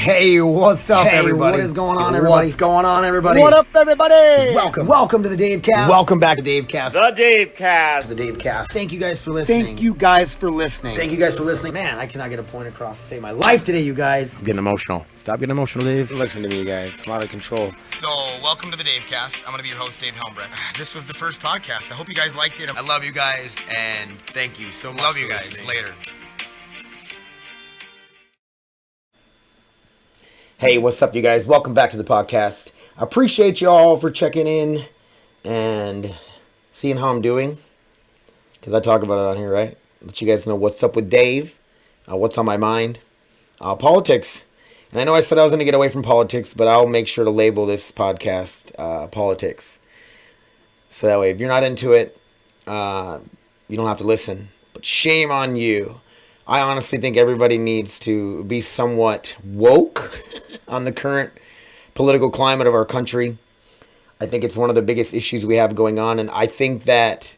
Hey, what's up, everybody? What is going on, everybody? What's going on, everybody? What up, everybody? Welcome to the DaveCast. Welcome back to DaveCast. The DaveCast. The DaveCast. Thank you guys for listening. Thank you guys for listening. Man, I cannot get a point across to save my life today, you guys. I'm getting emotional. Stop getting emotional, Dave. Listen to me, you guys. I'm out of control. So, welcome to the DaveCast. I'm going to be your host, Dave Helmbrecht. This was the first podcast. I hope you guys liked it. I love you guys, and thank you so much. Love you guys. Later. Hey, what's up, you guys? Welcome back to the podcast. I appreciate you all for checking in and seeing how I'm doing, because I talk about it on here, right? Let you guys know what's up with Dave, what's on my mind. Politics. And I know I said I was going to get away from politics, but I'll make sure to label this podcast politics. So that way, if you're not into it, you don't have to listen. But shame on you. I honestly think everybody needs to be somewhat woke on the current political climate of our country. I think it's one of the biggest issues we have going on, and I think it's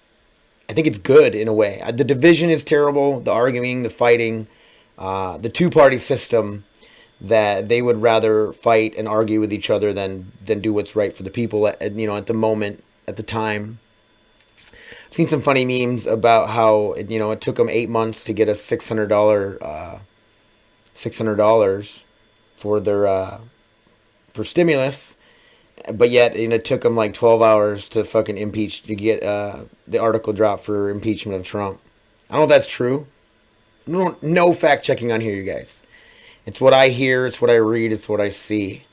good in a way. The division is terrible, the arguing, the fighting, the two-party system, that they would rather fight and argue with each other than do what's right for the people at the moment, at the time. I've seen some funny memes about how it took them 8 months to get a $600 for their for stimulus, but yet it took them like 12 hours to fucking get the article dropped for impeachment of Trump. I don't know if that's true. No fact checking on here, you guys. It's what I hear. It's what I read. It's what I see.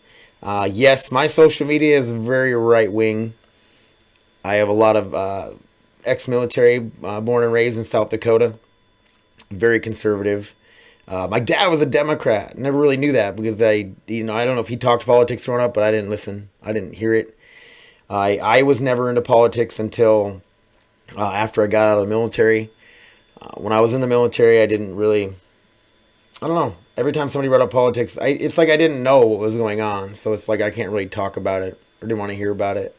Yes, my social media is very right wing. I have a lot of ex-military, born and raised in South Dakota. Very conservative. My dad was a Democrat. Never really knew that because I don't know if he talked politics growing up, but I didn't listen. I didn't hear it. I was never into politics until after I got out of the military. When I was in the military, I didn't really, I don't know. Every time somebody brought up politics, it's like I didn't know what was going on. So it's like I can't really talk about it or didn't want to hear about it.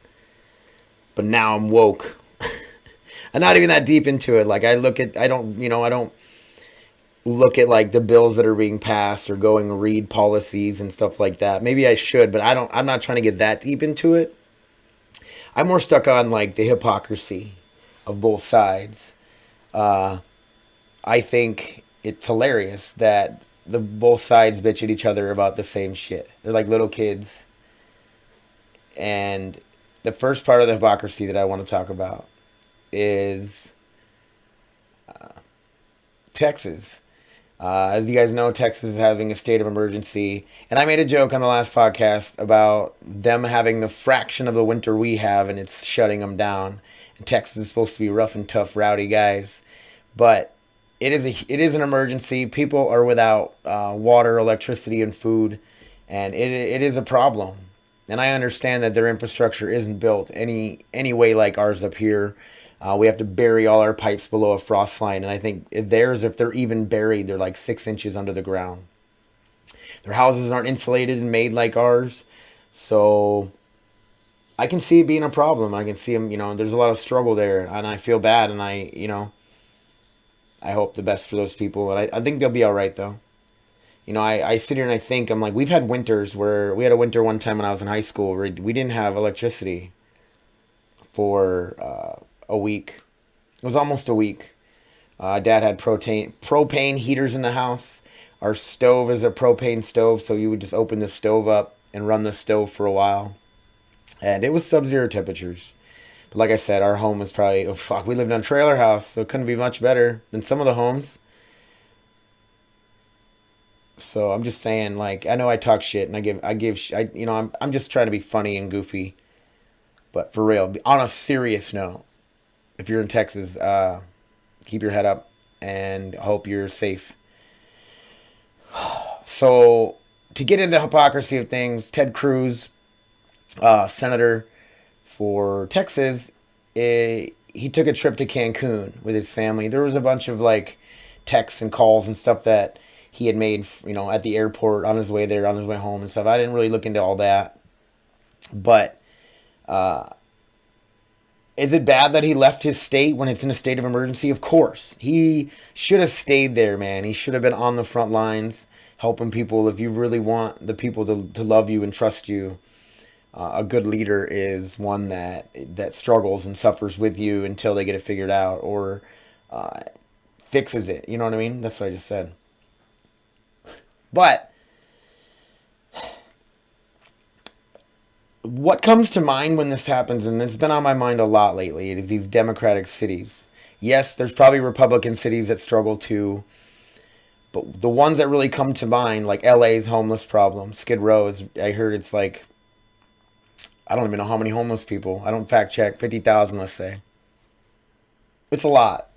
But now I'm woke. I'm not even that deep into it. Like I don't look at like the bills that are being passed or go and read policies and stuff like that. Maybe I should, but I'm not trying to get that deep into it. I'm more stuck on like the hypocrisy of both sides. I think it's hilarious that both sides bitch at each other about the same shit. They're like little kids. And the first part of the hypocrisy that I want to talk about is Texas. As you guys know, Texas is having a state of emergency. And I made a joke on the last podcast about them having the fraction of the winter we have, and it's shutting them down. And Texas is supposed to be rough and tough, rowdy guys. But it is an emergency. People are without water, electricity, and food. And it is a problem. And I understand that their infrastructure isn't built any way like ours up here. We have to bury all our pipes below a frost line. And I think if they're even buried, they're like 6 inches under the ground. Their houses aren't insulated and made like ours. So I can see it being a problem. I can see them, there's a lot of struggle there. And I feel bad. And I hope the best for those people. And I think they'll be all right, though. I sit here and I think, I'm like, we've had winters where we had a winter one time when I was in high school where we didn't have electricity for a week. It was almost a week. Dad had propane heaters in the house. Our stove is a propane stove, so you would just open the stove up and run the stove for a while. And it was sub-zero temperatures. But like I said, our home was probably, we lived in a trailer house, so it couldn't be much better than some of the homes. So I'm just saying, like, I know I talk shit and I'm just trying to be funny and goofy. But for real, on a serious note, if you're in Texas, keep your head up and hope you're safe. So to get into the hypocrisy of things, Ted Cruz, senator for Texas, he took a trip to Cancun with his family. There was a bunch of like texts and calls and stuff that he had made, at the airport on his way there, on his way home and stuff. I didn't really look into all that. But is it bad that he left his state when it's in a state of emergency? Of course. He should have stayed there, man. He should have been on the front lines, helping people. If you really want the people to love you and trust you, a good leader is one that struggles and suffers with you until they get it figured out, or fixes it. You know what I mean? That's what I just said. But what comes to mind when this happens, and it's been on my mind a lot lately, it is these Democratic cities. Yes, there's probably Republican cities that struggle too, but the ones that really come to mind, like LA's homeless problem, Skid Row, I heard it's like, I don't even know how many homeless people. I don't fact check, 50,000, let's say. It's a lot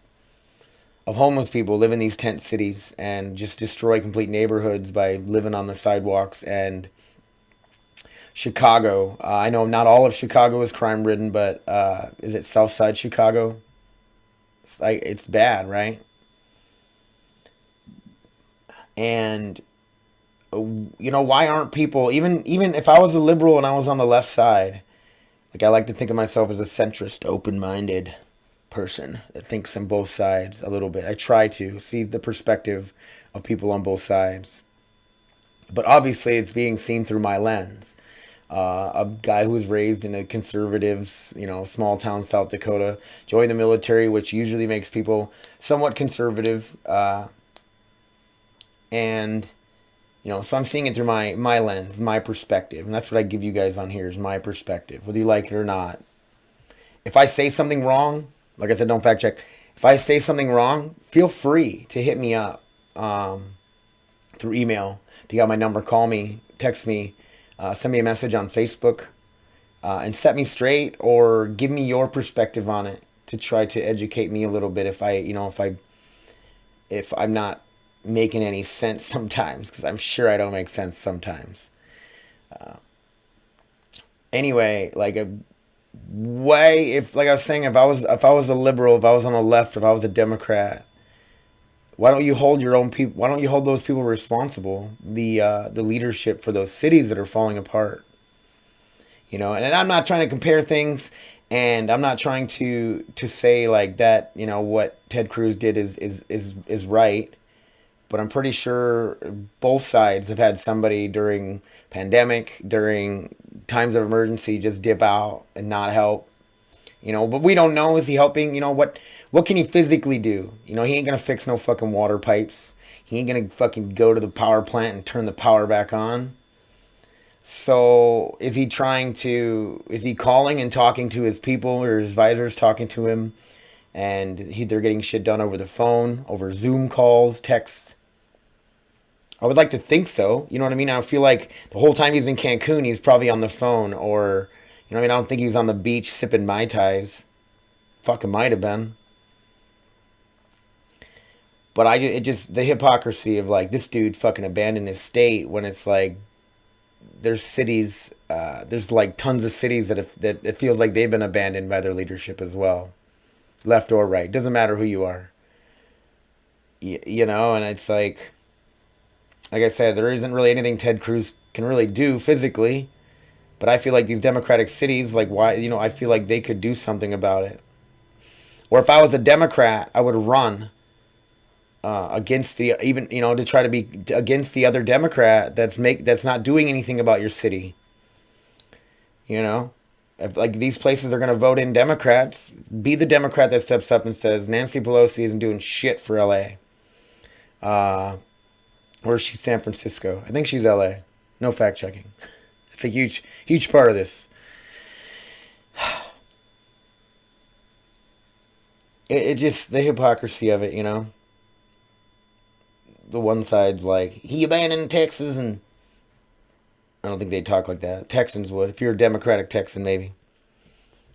of homeless people live in these tent cities and just destroy complete neighborhoods by living on the sidewalks. And Chicago, I know not all of Chicago is crime ridden, but is it Southside Chicago? It's bad, right? And why aren't people, even if I was a liberal and I was on the left side, like I like to think of myself as a centrist, open-minded person that thinks on both sides a little bit. I try to see the perspective of people on both sides. But obviously it's being seen through my lens. A guy who was raised in a conservative, small town, South Dakota, joined the military, which usually makes people somewhat conservative. And, so I'm seeing it through my lens, my perspective. And that's what I give you guys on here is my perspective, whether you like it or not. If I say something wrong, like I said, don't fact check. If I say something wrong, feel free to hit me up through email. If you got my number, call me, text me. Send me a message on Facebook and set me straight, or give me your perspective on it to try to educate me a little bit if I'm not making any sense sometimes, because I'm sure I don't make sense sometimes. Anyway, like I was saying, if I was a liberal, if I was on the left, if I was a Democrat, why don't you hold your own people? Why don't you hold those people responsible? The leadership for those cities that are falling apart. And I'm not trying to compare things, and I'm not trying to say like that. What Ted Cruz did is right, but I'm pretty sure both sides have had somebody during pandemic, during times of emergency, just dip out and not help. But we don't know. Is he helping? What can he physically do? He ain't going to fix no fucking water pipes. He ain't going to fucking go to the power plant and turn the power back on. So is he calling and talking to his people, or his advisors talking to him, and they're getting shit done over the phone, over Zoom calls, texts? I would like to think so. You know what I mean? I feel like the whole time he's in Cancun, he's probably on the phone, or, I don't think he was on the beach sipping Mai Tais. Fucking might have been. But the hypocrisy of like this dude fucking abandoned his state, when it's like there's cities, there's like tons of cities that it feels like they've been abandoned by their leadership as well, left or right. Doesn't matter who you are. And it's like I said, there isn't really anything Ted Cruz can really do physically, but I feel like these Democratic cities, like why, I feel like they could do something about it. Or if I was a Democrat, I would run against to try to be against the other Democrat that's not doing anything about your city. If, like, these places are going to vote in Democrats, be the Democrat that steps up and says Nancy Pelosi isn't doing shit for LA. Or is she San Francisco? I think she's LA. No fact checking. It's a huge part of this. It just, the hypocrisy of it, The one side's like, he abandoned Texas, and I don't think they'd talk like that. Texans would. If you're a Democratic Texan, maybe.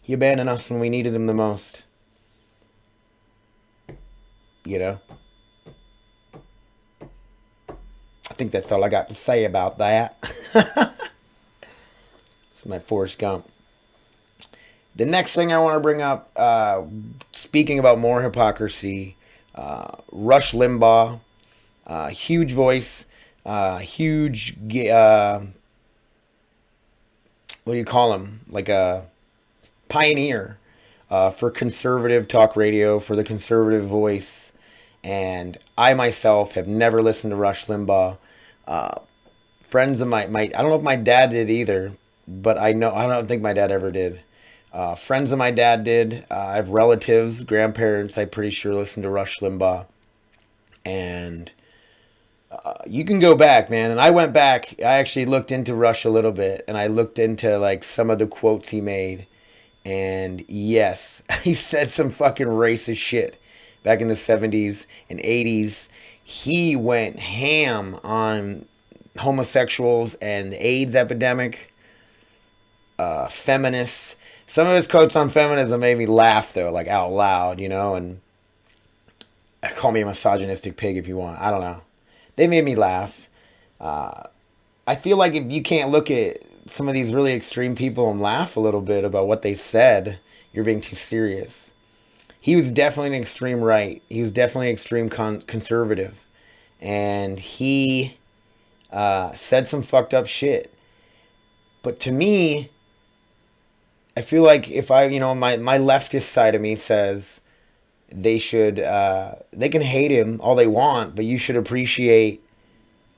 He abandoned us when we needed him the most. I think that's all I got to say about that. It's my Forrest Gump. The next thing I want to bring up, speaking about more hypocrisy, Rush Limbaugh, huge voice, huge, what do you call him? Like a pioneer for conservative talk radio, for the conservative voice. And I myself have never listened to Rush Limbaugh. Friends of my I don't know if my dad did either, but I don't think my dad ever did. Friends of my dad did. I have relatives, grandparents, I'm pretty sure listen to Rush Limbaugh. And you can go back, man. And I went back. I actually looked into Rush a little bit, and I looked into like some of the quotes he made. And yes, he said some fucking racist shit back in the 70s and 80s. He went ham on homosexuals and the AIDS epidemic, feminists. Some of his quotes on feminism made me laugh, though, like out loud, you know, and call me a misogynistic pig if you want. I don't know. They made me laugh. I feel like if you can't look at some of these really extreme people and laugh a little bit about what they said, you're being too serious. He was definitely an extreme right. He was definitely extreme conservative. And he said some fucked up shit. But to me, I feel like if I, my leftist side of me says they should, they can hate him all they want, but you should appreciate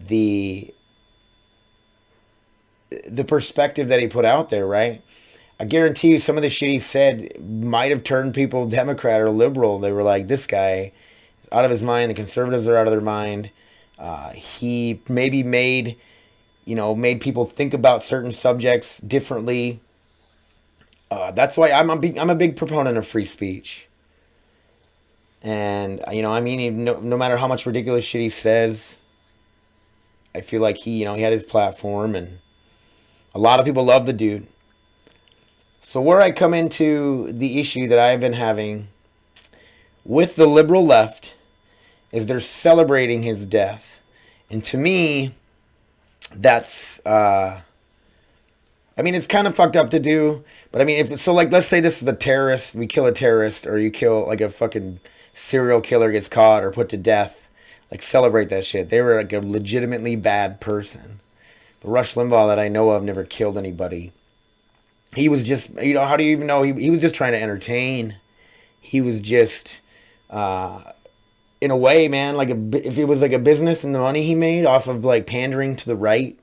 the perspective that he put out there, right? I guarantee you some of the shit he said might have turned people Democrat or liberal. They were like, this guy is out of his mind. The conservatives are out of their mind. He maybe made people think about certain subjects differently. That's why I'm a big proponent of free speech. And, no matter how much ridiculous shit he says, I feel like he had his platform, and a lot of people love the dude. So where I come into the issue that I've been having with the liberal left is they're celebrating his death. And to me, that's, it's kind of fucked up to do. But let's say this is a terrorist, we kill a terrorist, or you kill like a fucking serial killer gets caught or put to death. Like, celebrate that shit. They were like a legitimately bad person. But Rush Limbaugh, that I know of, never killed anybody. He was just, how do you even know? He was just trying to entertain. He was just, in a way, man, like if it was like a business and the money he made off of like pandering to the right,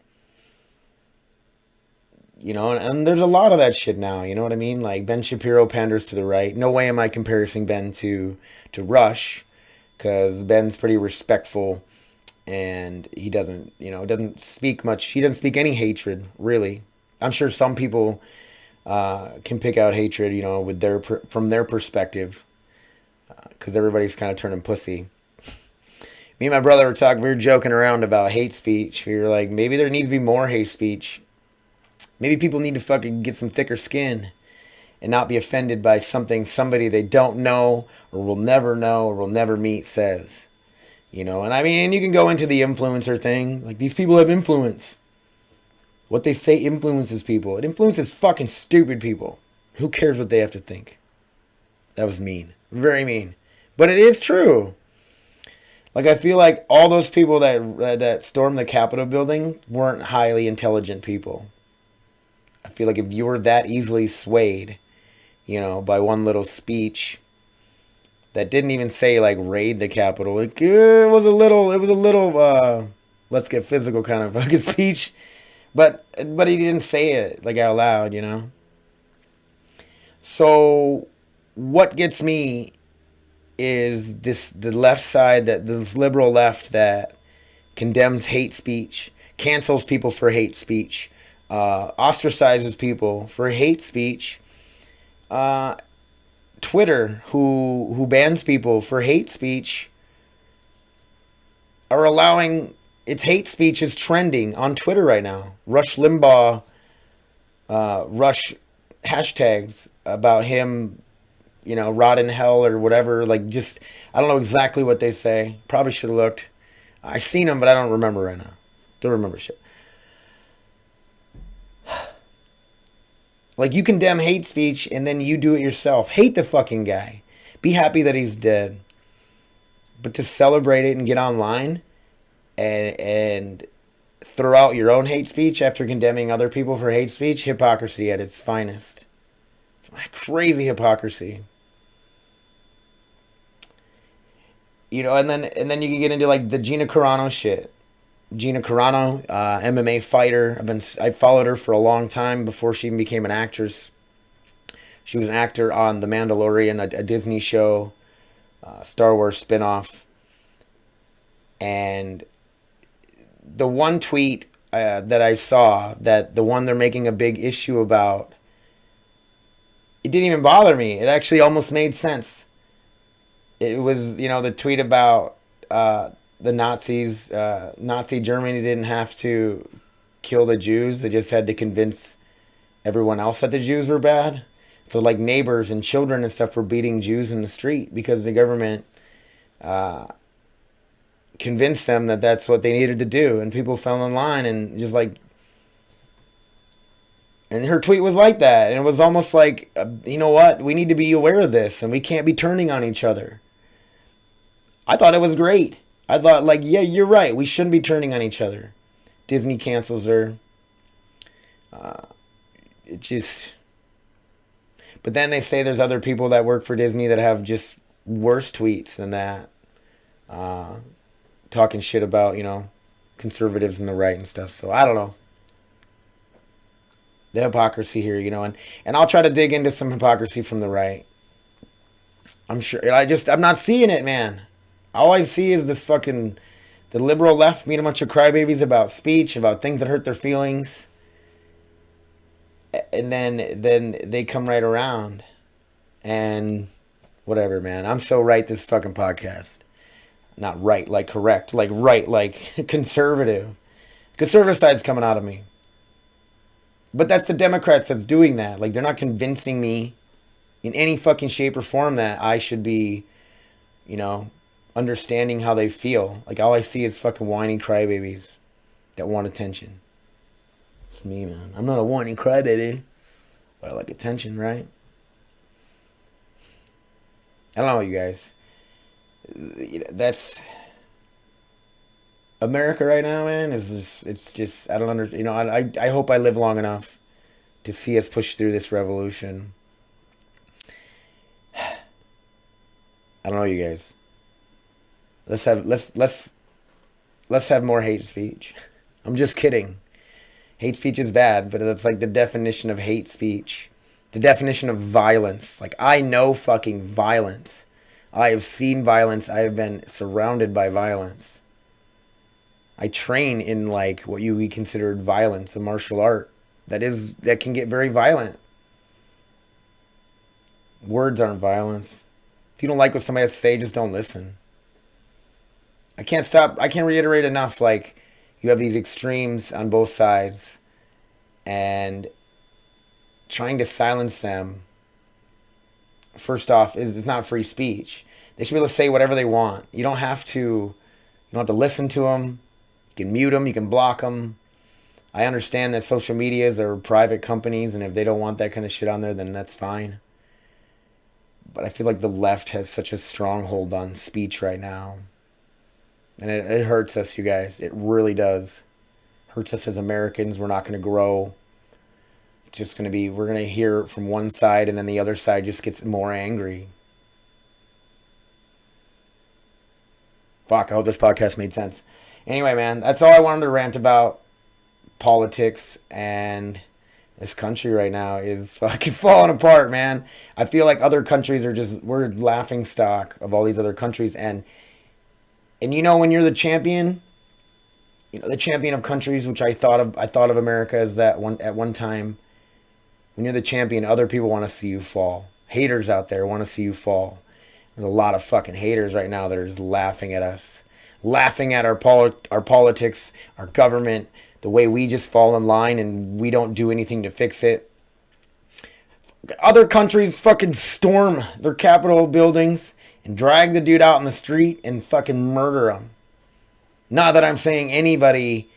and there's a lot of that shit now, you know what I mean? Like Ben Shapiro panders to the right. No way am I comparing Ben to Rush, because Ben's pretty respectful. And he doesn't speak much. He doesn't speak any hatred, really. I'm sure some people can pick out hatred, with from their perspective, because everybody's kind of turning pussy. Me and my brother we were joking around about hate speech. We were like, maybe there needs to be more hate speech. Maybe people need to fucking get some thicker skin and not be offended by somebody they don't know or will never know or will never meet says. And you can go into the influencer thing. Like, these people have influence. What they say influences people. It influences fucking stupid people. Who cares what they have to think? That was mean. Very mean. But it is true. Like, I feel like all those people that stormed the Capitol building weren't highly intelligent people. I feel like if you were that easily swayed, by one little speech that didn't even say like raid the Capitol. It was a little let's get physical kind of fucking speech. But he didn't say it like out loud, So what gets me is the left side, this liberal left that condemns hate speech, cancels people for hate speech, ostracizes people for hate speech. Twitter, who bans people for hate speech, are allowing its hate speech is trending on Twitter right now. Rush Limbaugh, Rush hashtags about him, rot in hell or whatever. Like, just, I don't know exactly what they say. Probably should have looked. I've seen them, but I don't remember right now. Don't remember shit. Like, you condemn hate speech and then you do it yourself. Hate the fucking guy. Be happy that he's dead. But to celebrate it and get online and throw out your own hate speech after condemning other people for hate speech, hypocrisy at its finest. It's like crazy hypocrisy. And then you can get into like the Gina Carano shit. Gina Carano, MMA fighter. I followed her for a long time before she even became an actress. She was an actor on The Mandalorian, a Disney show, Star Wars spinoff. And the one tweet that I saw, that the one they're making a big issue about, it didn't even bother me. It actually almost made sense. It was, the tweet about the Nazis. Nazi Germany didn't have to kill the Jews. They just had to convince everyone else that the Jews were bad. So like neighbors and children and stuff were beating Jews in the street because the government convinced them that that's what they needed to do. And people fell in line and just like... And her tweet was like that. And it was almost like, you know what? We need to be aware of this. And we can't be turning on each other. I thought it was great. I thought, like, yeah, you're right. We shouldn't be turning on each other. Disney cancels her. It just... But then they say there's other people that work for Disney that have just worse tweets than that. Talking shit about, conservatives and the right and stuff. So I don't know. The hypocrisy here, and I'll try to dig into some hypocrisy from the right. I'm sure. I'm not seeing it, man. All I see is this fucking, the liberal left being a bunch of crybabies about speech, about things that hurt their feelings. And then they come right around. And whatever, man. I'm so right this fucking podcast. Not right, like correct. Like right, like conservative. Conservative side's coming out of me. But that's the Democrats that's doing that. Like, they're not convincing me in any fucking shape or form that I should be, understanding how they feel. Like, all I see is fucking whiny crybabies that want attention. It's me, man. I'm not a whiny crybaby, but I like attention, right? I don't know, you guys. That's... America right now, man, it's just, I don't understand, I hope I live long enough to see us push through this revolution. I don't know, you guys. Let's have more hate speech. I'm just kidding. Hate speech is bad, but that's like the definition of hate speech. The definition of violence. Like, I know fucking violence. I have seen violence. I have been surrounded by violence. I train in like what you would consider violence, a martial art that can get very violent. Words aren't violence. If you don't like what somebody has to say, just don't listen. I can't reiterate enough, like, you have these extremes on both sides, and trying to silence them, first off, is not free speech. They should be able to say whatever they want. You don't have to listen to them. You can mute them, you can block them. I understand that social medias are private companies, and if they don't want that kind of shit on there, then that's fine. But I feel like the left has such a stronghold on speech right now. And it hurts us, you guys. It really does. Hurts us as Americans. We're not going to grow. It's just going to be, we're going to hear from one side, and then the other side just gets more angry. Fuck, I hope this podcast made sense. Anyway, man, that's all I wanted to rant about. Politics and this country right now is fucking falling apart, man. I feel like other countries we're laughing stock of all these other countries. And when you're the champion, the champion of countries, which I thought of America as that one at one time. When you're the champion, other people want to see you fall. Haters out there want to see you fall. There's a lot of fucking haters right now that are just laughing at us. Laughing at our politics, our government, the way we just fall in line and we don't do anything to fix it. Other countries fucking storm their Capitol buildings and drag the dude out in the street and fucking murder him. Not that I'm saying anybody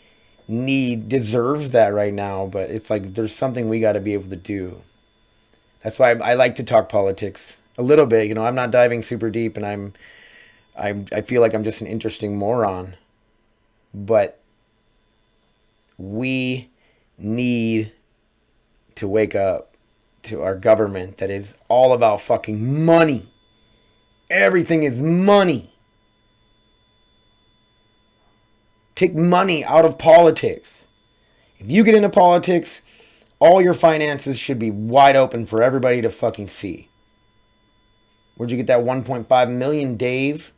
deserves that right now, but it's like there's something we got to be able to do. That's why I like to talk politics a little bit. I'm not diving super deep, and I feel like I'm just an interesting moron. But we need to wake up to our government that is all about fucking money. Everything is money. Take money out of politics. If you get into politics, all your finances should be wide open for everybody to fucking see. Where'd you get that 1.5 million, Dave?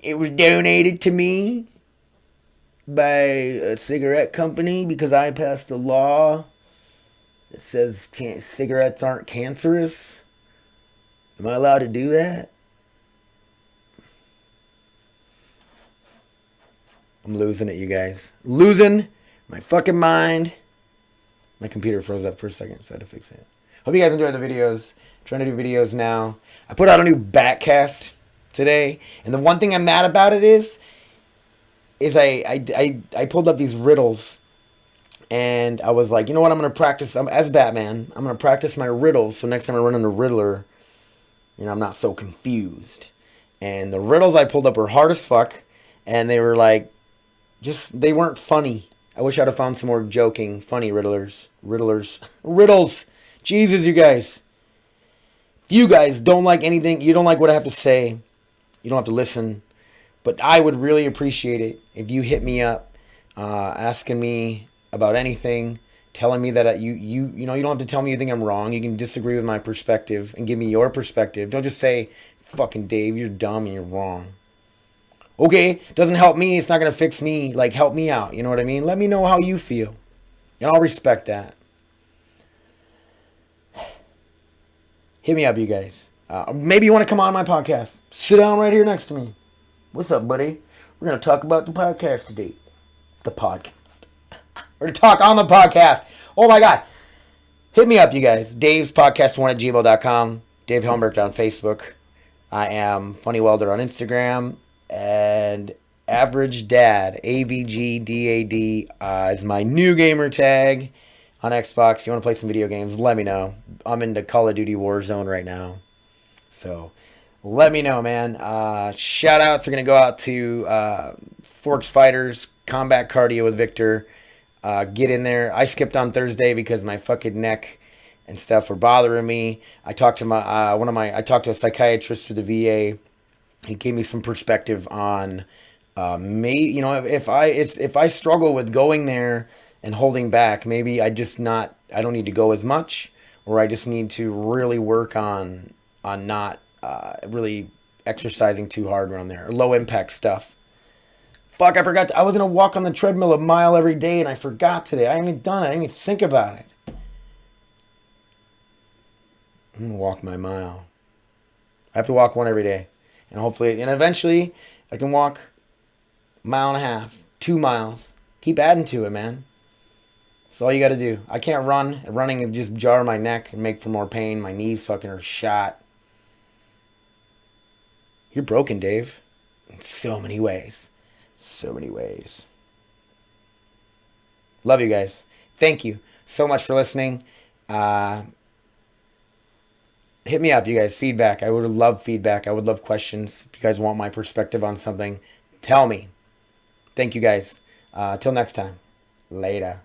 It was donated to me by a cigarette company because I passed a law that says cigarettes aren't cancerous. Am I allowed to do that? I'm losing it, you guys. Losing my fucking mind. My computer froze up for a second, so I had to fix it. Hope you guys enjoyed the videos. Trying to do videos now. I put out a new DaveCast today, and the one thing I'm mad about it is I pulled up these riddles, and I was like, you know what, I'm gonna practice. As Batman, I'm gonna practice my riddles, so next time I run into Riddler, I'm not so confused. And the riddles I pulled up were hard as fuck, and they were like, they weren't funny. I wish I'd have found some more joking, funny riddles. Jesus, you guys. If you guys don't like anything, you don't like what I have to say, you don't have to listen. But I would really appreciate it if you hit me up, asking me about anything, telling me that you don't have to tell me you think I'm wrong. You can disagree with my perspective and give me your perspective. Don't just say, fucking Dave, you're dumb and you're wrong. Okay, doesn't help me. It's not going to fix me. Like, help me out. You know what I mean? Let me know how you feel. And I'll respect that. Hit me up, you guys. Maybe you want to come on my podcast. Sit down right here next to me. What's up, buddy? We're going to talk about the podcast today. The podcast. We're going to talk on the podcast. Oh, my God. Hit me up, you guys. Dave's podcast1 at gmail.com. Dave Helmbrecht on Facebook. I am Funny Welder on Instagram. And Average Dad, AVGDAD, is my new gamer tag on Xbox. You want to play some video games? Let me know. I'm into Call of Duty Warzone right now. So, let me know, man. Shout outs are going to go out to Forks Fighters, Combat Cardio with Victor. Get in there. I skipped on Thursday because my fucking neck and stuff were bothering me. I talked to I talked to a psychiatrist for the VA. He gave me some perspective on if I struggle with going there and holding back, maybe I don't need to go as much, or I just need to really work on not really exercising too hard around there, or low impact stuff. Fuck, I forgot. I was gonna walk on the treadmill a mile every day, and I forgot today. I haven't even done it. I didn't even think about it. I'm gonna walk my mile. I have to walk one every day. And hopefully, and eventually, I can walk a mile and a half, 2 miles. Keep adding to it, man. That's all you got to do. I can't run. Running and just jar my neck and make for more pain. My knees fucking are shot. You're broken, Dave. In so many ways. So many ways. Love you guys. Thank you so much for listening. Hit me up, you guys. Feedback. I would love feedback. I would love questions. If you guys want my perspective on something, tell me. Thank you, guys. Till next time. Later.